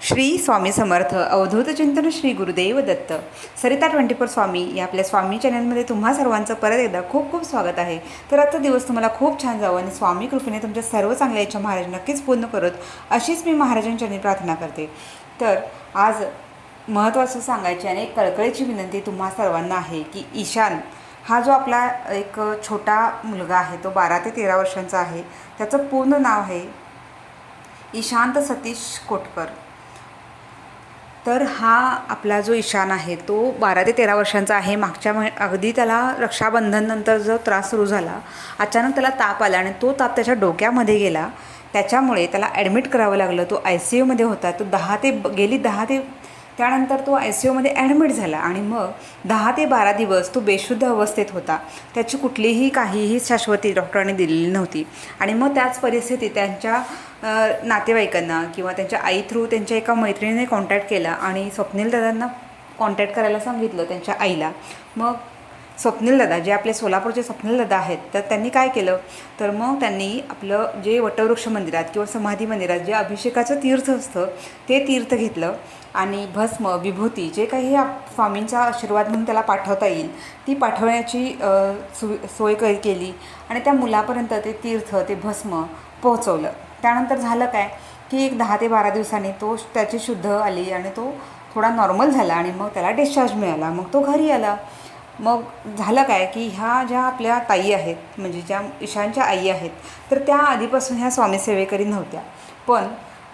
श्री स्वामी समर्थ अवधूत चिंतन श्री गुरुदेव दत्त सरिता 24 स्वामी या आपल्या स्वामी चॅनलमध्ये तुम्हा सर्वांचं परत एकदा खूप खूप स्वागत आहे. तर आजचा दिवस तुम्हाला खूप छान जावं आणि स्वामी कृपेने तुमच्या सर्व चांगल्या इच्छा महाराज नक्कीच पूर्ण करत अशीच मी महाराजांच्या प्रार्थना करते. तर आज महत्त्वाचं सांगायचे आणि एक कळकळीची विनंती तुम्हा सर्वांना आहे की ईशान हा जो आपला एक छोटा मुलगा आहे तो 12 ते 13 वर्षांचा आहे. त्याचं पूर्ण नाव आहे ईशांत सतीश कोटकर. तर हा आपला जो ईशान आहे तो 12 ते 13 वर्षांचा आहे. मागच्या अगदी त्याला रक्षाबंधननंतर जो त्रास सुरू झाला, अचानक त्याला ताप आला आणि तो ताप त्याच्या डोक्यामध्ये गेला. त्याच्यामुळे त्याला ॲडमिट करावं लागलं. तो ICUमध्ये होता. तो 10 ते त्यानंतर तो ICUमध्ये ॲडमिट झाला आणि मग 10 ते 12 दिवस तो बेशुद्ध अवस्थेत होता. त्याची कुठलीही काहीही शाश्वती डॉक्टरांनी दिलेली नव्हती. आणि मग त्याच परिस्थितीत त्यांच्या नातेवाईकांना किंवा त्यांच्या आई थ्रू त्यांच्या एका मैत्रिणीने कॉन्टॅक्ट केला आणि स्वप्नील दादांना कॉन्टॅक्ट करायला सांगितलं त्यांच्या आईला. मग स्वप्नील दादा जे आपले सोलापूरचे स्वप्नील दादा आहेत, तर त्यांनी काय केलं, तर मग त्यांनी आपलं जे वटवृक्ष मंदिरात किंवा समाधी मंदिरात जे अभिषेकाचं तीर्थ असतं ते तीर्थ घेतलं आणि भस्म विभूती जे काही स्वामींचा आशीर्वाद म्हणून त्याला पाठवता येईल ती पाठवण्याची सोय केली आणि त्या मुलापर्यंत ते तीर्थ ते भस्म पोहोचवलं. त्यानंतर झालं काय की एक 10 ते 12 दिवसांनी त्याची शुद्ध आली आणि तो थोडा नॉर्मल झाला आणि मग त्याला डिस्चार्ज मिळाला. मग तो घरी आला. मग झालं काय की ह्या ज्या आपल्या ताई आहेत, म्हणजे ज्या ईशानच्या आई आहेत, तर त्या आधीपासून ह्या स्वामी सेवेकरी नव्हत्या. पण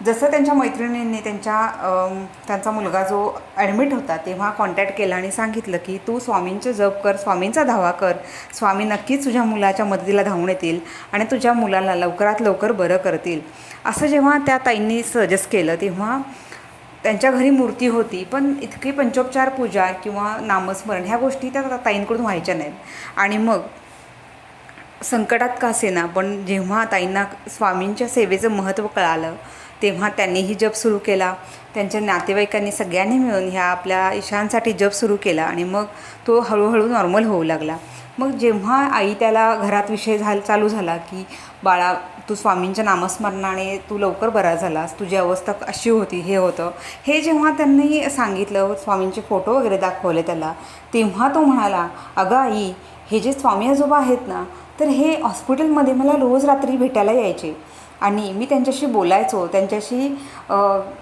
जसं त्यांच्या मैत्रिणींनी त्यांचा मुलगा जो ॲडमिट होता तेव्हा कॉन्टॅक्ट केला आणि सांगितलं की तू स्वामींचं जप कर, स्वामींचा धावा कर, स्वामी नक्कीच तुझ्या मुलाच्या मदतीला धावून येतील आणि तुझ्या मुलाला लवकरात लवकर बरं करतील, असं जेव्हा त्या ताईंनी सजेस्ट केलं तेव्हा त्यांच्या घरी मूर्ती होती, पण इतकी पंचोपचार पूजा किंवा नामस्मरण ह्या गोष्टी त्या ताईंकडून व्हायच्या नाहीत. आणि मग संकटात का असेना पण जेव्हा ताईंना स्वामींच्या सेवेचं महत्त्व कळालं तेव्हा त्यांनीही जप सुरू केला. त्यांच्या नातेवाईकांनी सगळ्यांनी मिळून ह्या आपल्या ईशानसाठी जप सुरू केला आणि मग तो हळूहळू नॉर्मल होऊ लागला. मग जेव्हा आई त्याला घरात विषय चालू झाला की बाळा तू स्वामींच्या नामस्मरणाने तू लवकर बरा झालास, तुझी अवस्था अशी होती, हे होतं, हे जेव्हा त्यांनी सांगितलं, स्वामींचे फोटो वगैरे दाखवले त्याला, तेव्हा तो म्हणाला, अगं आई, हे जे स्वामी आजोबा आहेत ना, तर हे हॉस्पिटलमध्ये मला रोज रात्री भेटायला यायचे आणि मी त्यांच्याशी बोलायचो, त्यांच्याशी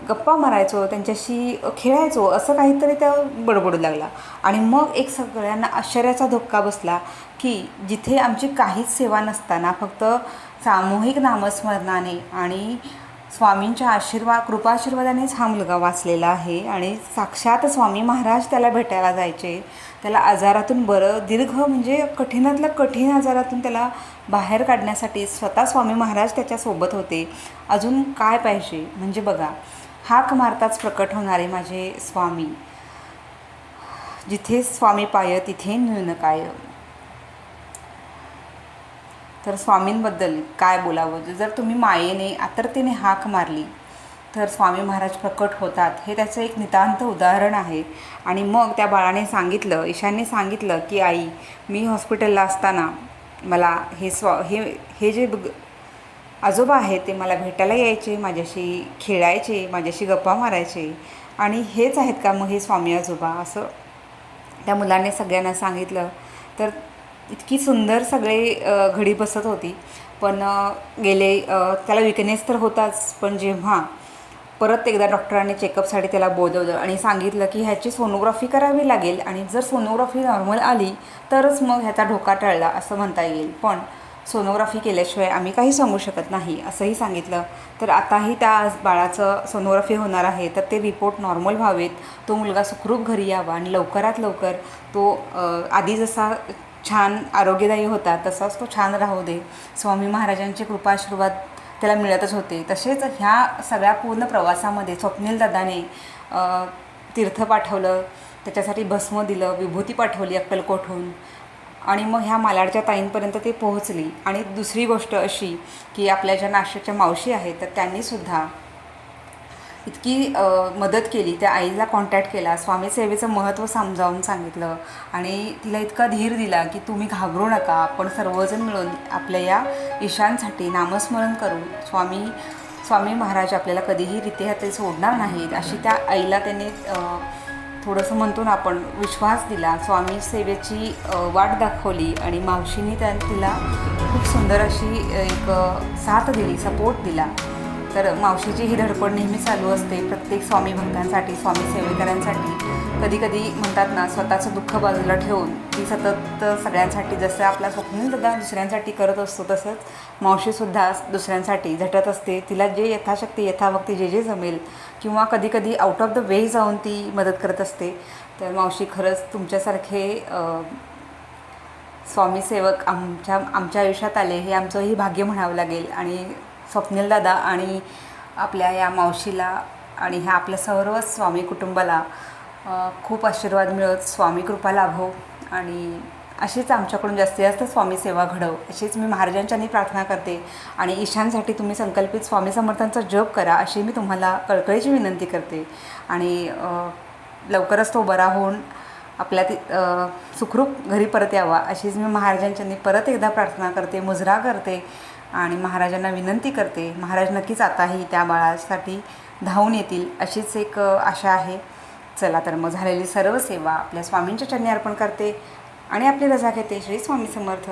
गप्पा मारायचो, त्यांच्याशी खेळायचो, असं काहीतरी त्या बडबडू लागला. आणि मग एक सगळ्यांना आश्चर्याचा धक्का बसला की जिथे आमची काहीच सेवा नसताना फक्त सामूहिक नामस्मरणाने आणि स्वामींच्या कृपाशीर्वादानेच हा मुलगा वाचलेला आहे आणि साक्षात स्वामी महाराज त्याला भेटायला जायचे. त्याला आजारातून म्हणजे कठीणातल्या कठीण आजारातून त्याला बाहेर काढण्यासाठी स्वतः स्वामी महाराज त्याच्यासोबत होते. अजून काय पाहिजे, म्हणजे बघा, हाक मारताच प्रकट होणारे माझे स्वामी, जिथे स्वामी पाय तिथे न्यून काय. तर स्वामींबद्दल काय बोलावं, जर तुम्ही मायेने आतरतेने हाक मारली तर स्वामी महाराज प्रकट होतात, हे त्याचं एक नितांत उदाहरण आहे. आणि मग त्या बाळाने सांगितलं, ईशानने सांगितलं की आई, मी हॉस्पिटलला असताना मला हे जे आजोबा आहेत ते मला भेटायला यायचे, माझ्याशी खेळायचे, माझ्याशी गप्पा मारायचे आणि हेच आहेत का मग हे स्वामी आजोबा, असं त्या मुलाने सगळ्यांना सांगितलं. तर इतकी सुंदर सगळे घडी बसत होती. पण त्याला विकनेस तर होताच, पण जेव्हा परत एकदा डॉक्टरांनी चेकअपसाठी त्याला बोलवलं आणि सांगितलं की ह्याची सोनोग्राफी करावी लागेल आणि जर सोनोग्राफी नॉर्मल आली तरच मग ह्याचा धोका टळला असं म्हणता येईल, पण सोनोग्राफी केल्याशिवाय आम्ही काही सांगू शकत नाही असंही सांगितलं. तर आताही त्या बाळाचं सोनोग्राफी होणार आहे, तर ते रिपोर्ट नॉर्मल व्हावेत, तो मुलगा सुखरूप घरी यावा आणि लवकरात लवकर तो आधी जसा छान आरोग्यदायी होता तसाच तो छान राहू दे. स्वामी महाराजांचे कृपाशीर्वाद त्याला मिळतच होते. तसेच ह्या सगळ्या पूर्ण प्रवासामध्ये स्वप्नील दादाने तीर्थ पाठवलं, त्याच्यासाठी भस्म दिलं, विभूती पाठवली अक्कलकोटहून आणि मग ह्या मालाडच्या ताईंपर्यंत ते पोहोचली. आणि दुसरी गोष्ट अशी की आपल्या ज्या नाशिकच्या मावशी आहेत तर त्यांनीसुद्धा इतकी मदत केली. त्या आईला कॉन्टॅक्ट केला, स्वामी सेवेचं महत्त्व समजावून सांगितलं आणि तिला इतका धीर दिला की तुम्ही घाबरू नका, आपण सर्वजण मिळून आपल्या या ईशानसाठी नामस्मरण करू, स्वामी महाराज आपल्याला कधीही रिते हाती सोडणार नाहीत अशी त्या आईला त्यांनी थोडंसं म्हणतो ना आपण विश्वास दिला, स्वामी सेवेची वाट दाखवली आणि मावशींनी तिला खूप सुंदर अशी एक साथ दिली, सपोर्ट दिला. तर मावशीची ही धडपड नेहमी चालू असते प्रत्येक स्वामी भक्तांसाठी, स्वामी सेवेकरांसाठी. कधी कधी म्हणतात ना, स्वतःचं दुःख बाजूला ठेवून ती सतत सगळ्यांसाठी, जसं आपला स्वप्नीलदादा दुसऱ्यांसाठी करत असतो तसंच मावशीसुद्धा दुसऱ्यांसाठी झटत असते. तिला जे यथाशक्ती यथाभक्ती जे जमेल किंवा कधी कधी आउट ऑफ द वे जाऊन ती मदत करत असते. तर मावशी, खरंच तुमच्यासारखे स्वामी सेवक आमच्या आयुष्यात आले हे आमचंही भाग्य म्हणावं लागेल. आणि स्वप्नीलदादा आणि आपल्या या मावशीला आणि ह्या आपल्या सर्व स्वामी कुटुंबाला खूप आशीर्वाद मिळत, स्वामी कृपा लाभो आणि अशीच आमच्याकडून जास्तीत जास्त स्वामी सेवा घडव अशीच मी महाराजांच्यानी प्रार्थना करते. आणि ईशानसाठी तुम्ही संकल्पित स्वामी समर्थांचा जप करा अशी मी तुम्हाला कळकळीची विनंती करते. आणि लवकरच तो बरा होऊन आपल्या सुखरूप घरी परत यावा अशीच मी महाराजांच्यानी परत एकदा प्रार्थना करते, मुजरा करते आणि महाराजांना विनंती करते. महाराज नक्कीच आताही त्या बाळासाठी धावून येतील अशीच एक आशा आहे. चला तर मग झालेली सर्व सेवा आपल्या स्वामींच्या चरणी अर्पण करते आणि आपली रजा घेते. श्री स्वामी समर्थ.